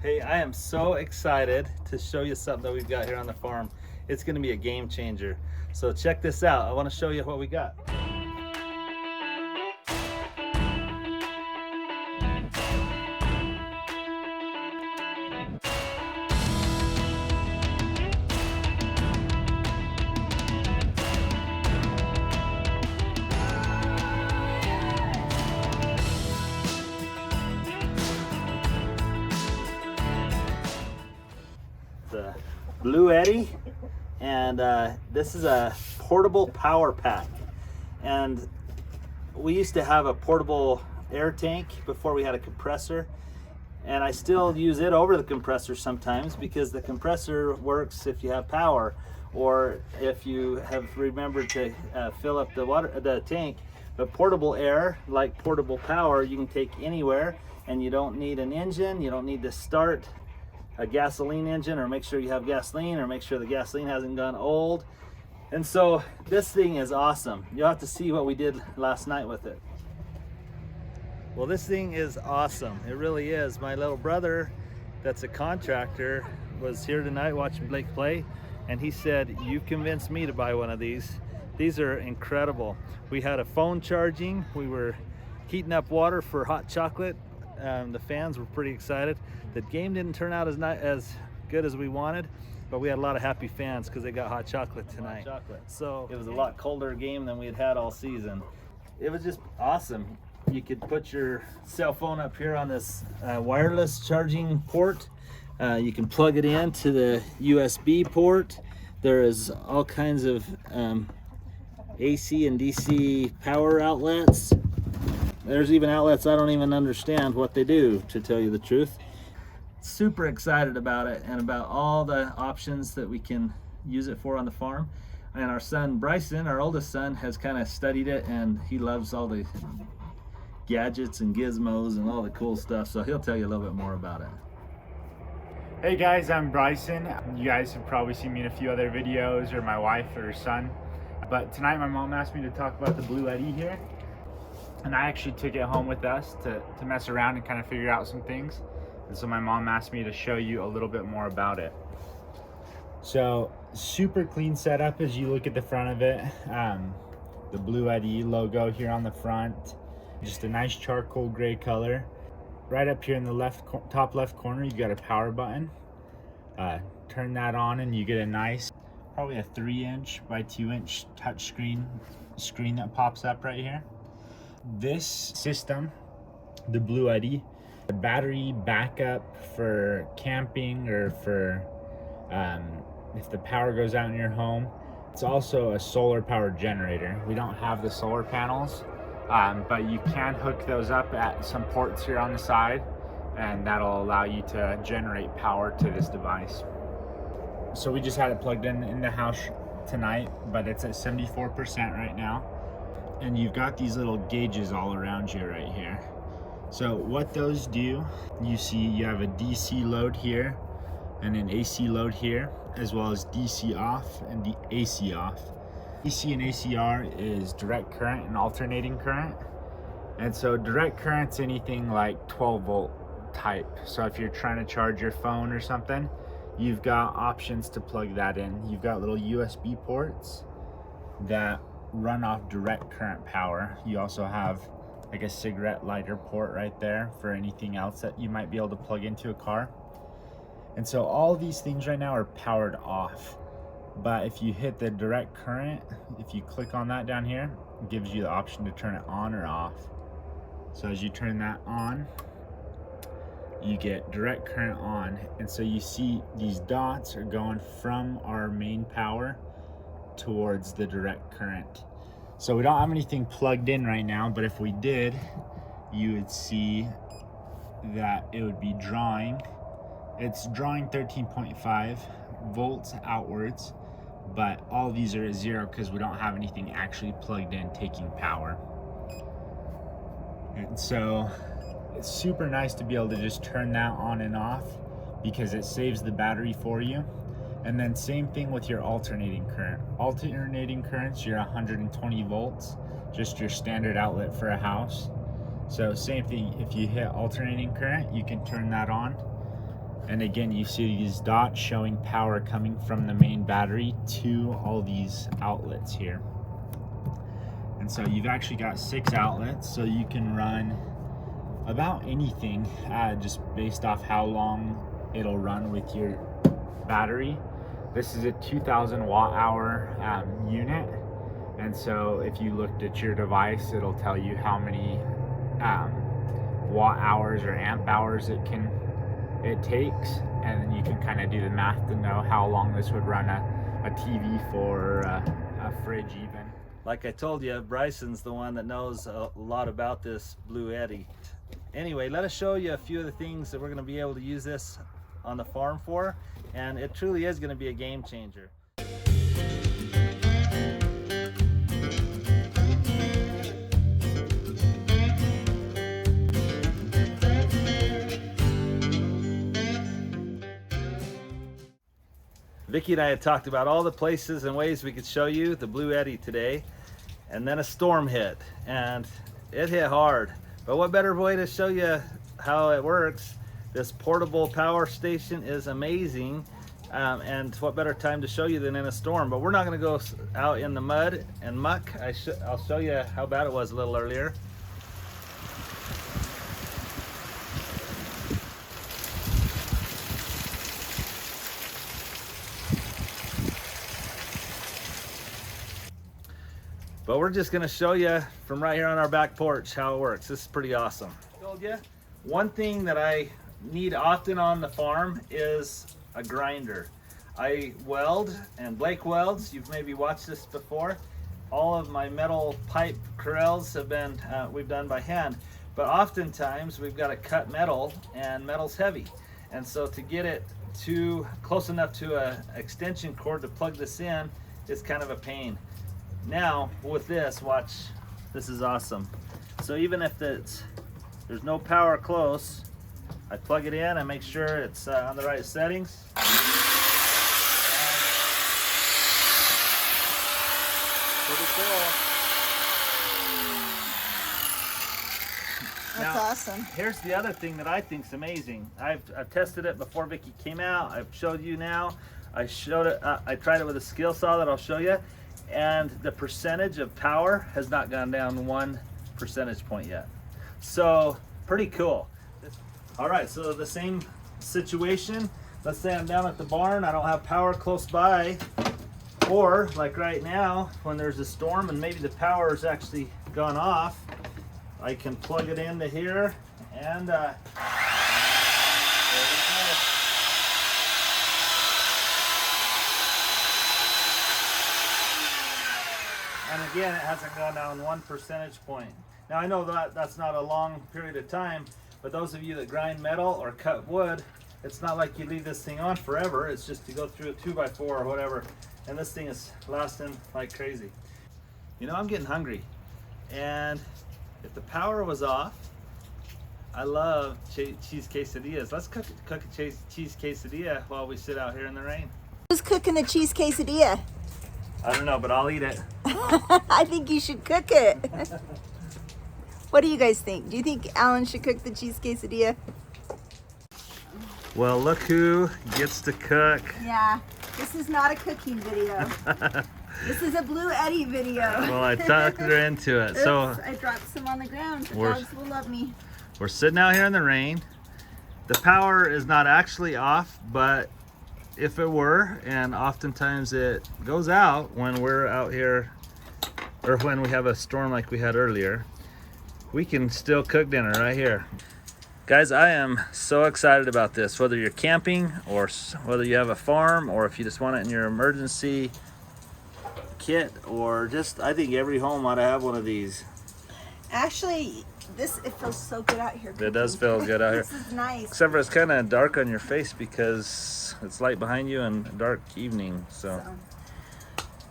Hey, I am so excited to show you something that we've got here on the farm. It's going to be a game changer. So check this out. I want to show you what we got. The Bluetti, and this is a portable power pack. And we used to have a portable air tank before we had a compressor, and I still use it over the compressor sometimes because the compressor works if you have power, or if you have remembered to fill up the tank. But portable air, like portable power, you can take anywhere, and you don't need an engine. You don't need to start a gasoline engine, or make sure you have gasoline, or make sure the gasoline hasn't gone old. And so this thing is awesome. You'll have to see what we did last night with it. Well, this thing is awesome. It really is. My little brother, that's a contractor, was here tonight watching Blake play, and he said, "You've convinced me to buy one of these. These are incredible." We had a phone charging. We were heating up water for hot chocolate. The fans were pretty excited. The game didn't turn out as good as we wanted, but we had a lot of happy fans because they got hot chocolate tonight. So it was a lot colder game than we had all season. It was just awesome. You could put your cell phone up here on this wireless charging port. You can plug it into the USB port. There is all kinds of AC and DC power outlets. There's even outlets I don't even understand what they do, to tell you the truth. Super excited about it and about all the options that we can use it for on the farm. And our son Bryson, our oldest son, has kind of studied it, and he loves all the gadgets and gizmos and all the cool stuff, so he'll tell you a little bit more about it. Hey guys, I'm Bryson. You guys have probably seen me in a few other videos, or my wife or son. But tonight my mom asked me to talk about the Bluetti here. And I actually took it home with us to mess around and kind of figure out some things. And so my mom asked me to show you a little bit more about it. So super clean setup as you look at the front of it. The Bluetti logo here on the front. Just a nice charcoal gray color. Right up here in the top left corner, you got a power button. Turn that on and you get a nice, probably a 3-inch by 2-inch touch screen that pops up right here. This system, the Bluetti, the battery backup for camping, or for if the power goes out in your home. It's also a solar power generator. We don't have the solar panels, but you can hook those up at some ports here on the side, and that'll allow you to generate power to this device. So we just had it plugged in the house tonight, but it's at 74% right now. And you've got these little gauges all around you right here. So what those do, you see you have a DC load here and an AC load here, as well as DC off and the AC off. DC and ACR is direct current and alternating current. And so direct current's anything like 12 volt type. So if you're trying to charge your phone or something, you've got options to plug that in. You've got little USB ports that run off direct current power. You also have like a cigarette lighter port right there for anything else that you might be able to plug into a car. And so all these things right now are powered off. But if you hit the direct current, if you click on that down here, it gives you the option to turn it on or off. So as you turn that on, you get direct current on. And so you see these dots are going from our main power towards the direct current. So we don't have anything plugged in right now, but if we did, you would see that it would be drawing. It's drawing 13.5 volts outwards, but all these are at 0 because we don't have anything actually plugged in taking power. And so it's super nice to be able to just turn that on and off because it saves the battery for you. And then same thing with your alternating current. Alternating currents, you're 120 volts, just your standard outlet for a house. So same thing, if you hit alternating current, you can turn that on. And again, you see these dots showing power coming from the main battery to all these outlets here. And so you've actually got 6 outlets, so you can run about anything just based off how long it'll run with your battery. This is a 2000 watt hour unit, and so if you looked at your device, it'll tell you how many watt hours or amp hours it takes, and then you can kind of do the math to know how long this would run a TV for, a fridge even. Like I told you, Bryson's the one that knows a lot about this Bluetti. Anyway, let us show you a few of the things that we're going to be able to use this on the farm for, and it truly is going to be a game changer. Vicki and I had talked about all the places and ways we could show you the Bluetti today, and then a storm hit, and it hit hard. But what better way to show you how it works? This portable power station is amazing, and what better time to show you than in a storm? But we're not going to go out in the mud and muck. I'll show you how bad it was a little earlier. But we're just gonna show you from right here on our back porch how it works. This is pretty awesome. I told you, one thing that I need often on the farm is a grinder. I weld, and Blake welds. You've maybe watched this before. All of my metal pipe corrals have been, we've done by hand. But oftentimes we've got to cut metal, and metal's heavy. And so to get it close enough to an extension cord to plug this in is kind of a pain. Now with this, watch, this is awesome. So even if there's no power close, I plug it in, I make sure it's on the right settings. Pretty cool. That's awesome. Here's the other thing that I think is amazing. I've tested it before Vicki came out. I've showed you now. I showed it. I tried it with a skill saw that I'll show you. And the percentage of power has not gone down 1 percentage point yet. So pretty cool. All right, so the same situation. Let's say I'm down at the barn, I don't have power close by, or like right now when there's a storm and maybe the power has actually gone off, I can plug it into here and there we go. And again, it hasn't gone down 1 percentage point. Now I know that that's not a long period of time, but those of you that grind metal or cut wood, it's not like you leave this thing on forever. It's just to go through a 2x4 or whatever. And this thing is lasting like crazy. You know, I'm getting hungry. And if the power was off, I love cheese quesadillas. Let's cook a cheese quesadilla while we sit out here in the rain. Who's cooking the cheese quesadilla? I don't know, but I'll eat it. I think you should cook it. What do you guys think? Do you think Alan should cook the cheese quesadilla? Well, look who gets to cook. Yeah, this is not a cooking video. This is a Bluetti video. Well, I tucked her into it. Oops, So I dropped some on the ground. The We're- dogs will love me. we're sitting out here in the rain. The power is not actually off, but if it were, and oftentimes it goes out when we're out here, or when we have a storm like we had earlier, we can still cook dinner right here. Guys, I am so excited about this, whether you're camping or whether you have a farm or if you just want it in your emergency kit, or just, I think every home ought to have one of these. Actually, it feels so good out here. It does feel good out here. This is nice. Except for it's kind of dark on your face because it's light behind you and dark evening, so.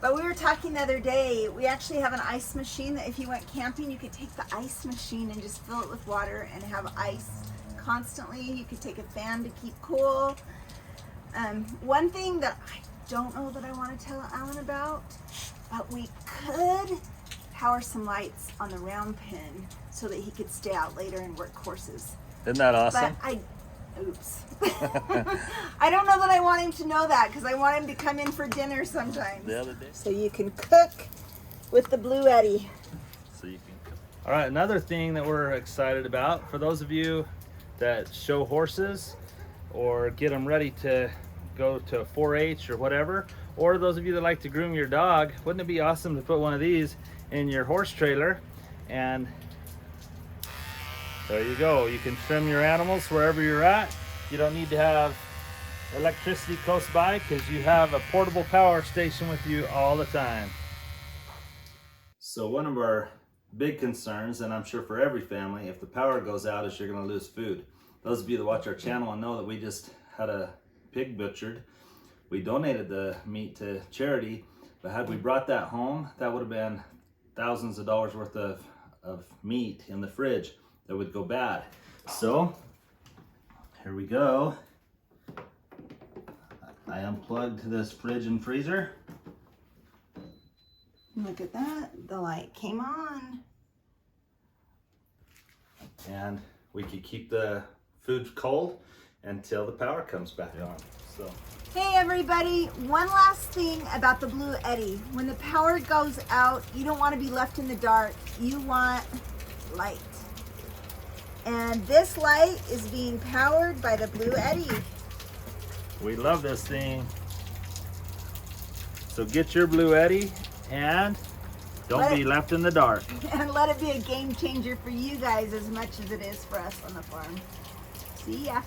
But we were talking the other day, we actually have an ice machine that if you went camping, you could take the ice machine and just fill it with water and have ice constantly. You could take a fan to keep cool. One thing that I don't know that I want to tell Alan about, but we could power some lights on the round pin so that he could stay out later and work courses. Isn't that awesome? But Oops. I don't know that I want him to know that because I want him to come in for dinner sometimes. The other day. So you can cook with the Bluetti. So you can. All right, another thing that we're excited about for those of you that show horses or get them ready to go to 4-H or whatever, or those of you that like to groom your dog, wouldn't it be awesome to put one of these in your horse trailer? And there you go. You can trim your animals wherever you're at. You don't need to have electricity close by because you have a portable power station with you all the time. So one of our big concerns, and I'm sure for every family, if the power goes out, is you're going to lose food. Those of you that watch our channel and know that we just had a pig butchered. We donated the meat to charity, but had we brought that home, that would have been thousands of dollars worth of meat in the fridge that would go bad. So here we go. I unplugged this fridge and freezer. Look at that, the light came on. And we could keep the food cold until the power comes back on. So Hey everybody, one last thing about the Bluetti. When the power goes out, you don't want to be left in the dark. You want light. And this light is being powered by the Bluetti. we love this thing. So get your Bluetti and don't be left in the dark. And let it be a game changer for you guys as much as it is for us on the farm. See ya.